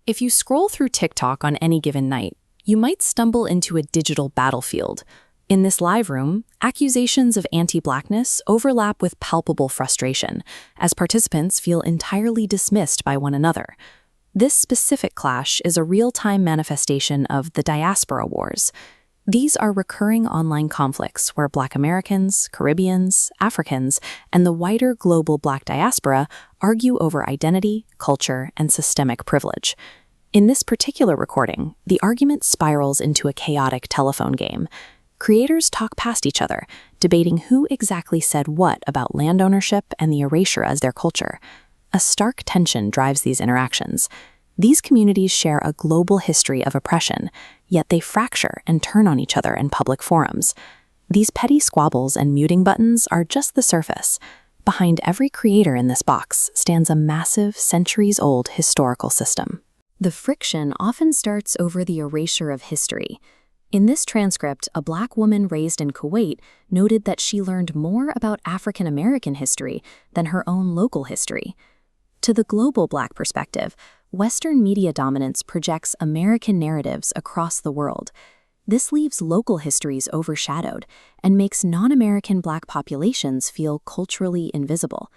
If you scroll through TikTok on any given night, you might stumble into a digital battlefield. In this live room, accusations of anti-Blackness overlap with palpable frustration, as participants feel entirely dismissed by one another. This specific clash is a real-time manifestation of the Diaspora Wars. These are recurring online conflicts where Black Americans, Caribbeans, Africans, and the wider global Black diaspora argue over identity, culture, and systemic privilege. In this particular recording, the argument spirals into a chaotic telephone game. Creators talk past each other, debating who exactly said what about land ownership and the erasure as their culture. A stark tension drives these interactions. These communities share a global history of oppression, yet they fracture and turn on each other in public forums. These petty squabbles and muting buttons are just the surface. Behind every creator in this box stands a massive, centuries-old historical system. The friction often starts over the erasure of history. In this transcript, a Black woman raised in Kuwait noted that she learned more about African American history than her own local history. To the global Black perspective, Western media dominance projects American narratives across the world. This leaves local histories overshadowed and makes non-American Black populations feel culturally invisible.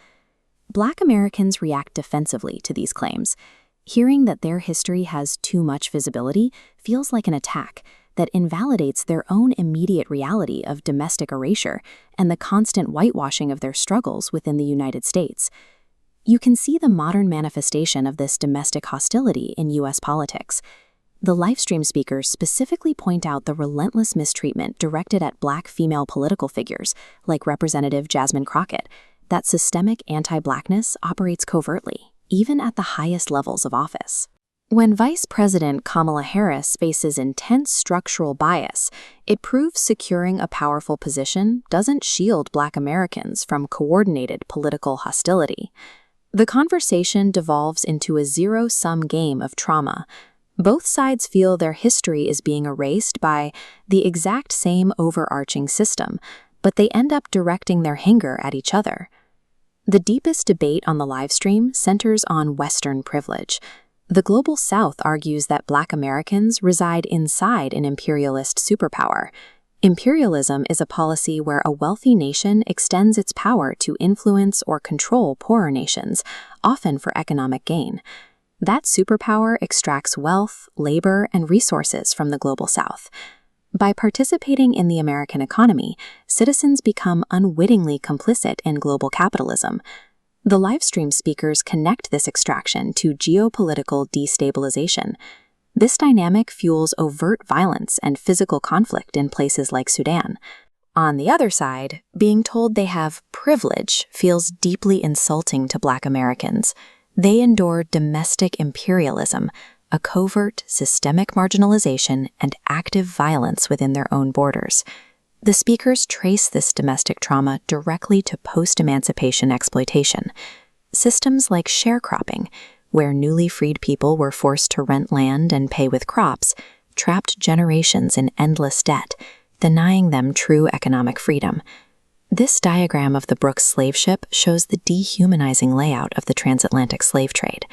Black Americans react defensively to these claims. Hearing that their history has too much visibility feels like an attack that invalidates their own immediate reality of domestic erasure and the constant whitewashing of their struggles within the United States. You can see the modern manifestation of this domestic hostility in U.S. politics. The livestream speakers specifically point out the relentless mistreatment directed at Black female political figures, like Representative Jasmine Crockett, that systemic anti-Blackness operates covertly, even at the highest levels of office. When Vice President Kamala Harris faces intense structural bias, it proves securing a powerful position doesn't shield Black Americans from coordinated political hostility. The conversation devolves into a zero-sum game of trauma. Both sides feel their history is being erased by the exact same overarching system, but they end up directing their anger at each other. The deepest debate on the livestream centers on Western privilege. The Global South argues that Black Americans reside inside an imperialist superpower. Imperialism is a policy where a wealthy nation extends its power to influence or control poorer nations, often for economic gain. That superpower extracts wealth, labor, and resources from the Global South. By participating in the American economy, citizens become unwittingly complicit in global capitalism. The livestream speakers connect this extraction to geopolitical destabilization. This dynamic fuels overt violence and physical conflict in places like Sudan. On the other side, being told they have privilege feels deeply insulting to Black Americans. They endure domestic imperialism, a covert, systemic marginalization, and active violence within their own borders. The speakers trace this domestic trauma directly to post-emancipation exploitation. Systems like sharecropping, where newly freed people were forced to rent land and pay with crops, trapped generations in endless debt, denying them true economic freedom. This diagram of the Brooks slave ship shows the dehumanizing layout of the transatlantic slave trade.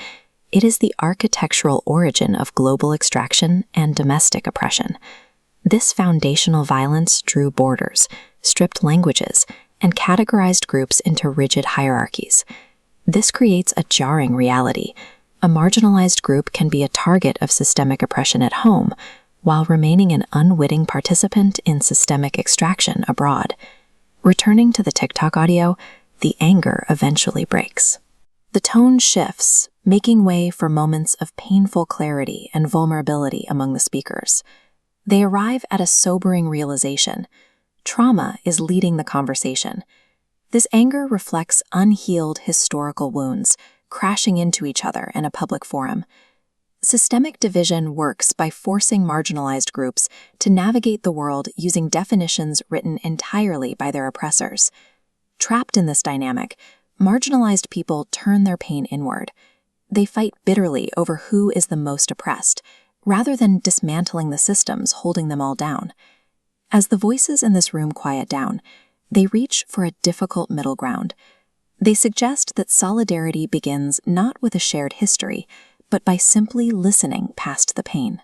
It is the architectural origin of global extraction and domestic oppression. This foundational violence drew borders, stripped languages, and categorized groups into rigid hierarchies. This creates a jarring reality. A marginalized group can be a target of systemic oppression at home, while remaining an unwitting participant in systemic extraction abroad. Returning to the TikTok audio, the anger eventually breaks. The tone shifts, making way for moments of painful clarity and vulnerability among the speakers. They arrive at a sobering realization. Trauma is leading the conversation. This anger reflects unhealed historical wounds, crashing into each other in a public forum. Systemic division works by forcing marginalized groups to navigate the world using definitions written entirely by their oppressors. Trapped in this dynamic, marginalized people turn their pain inward. They fight bitterly over who is the most oppressed, rather than dismantling the systems holding them all down. As the voices in this room quiet down, they reach for a difficult middle ground. They suggest that solidarity begins not with a shared history, but by simply listening past the pain.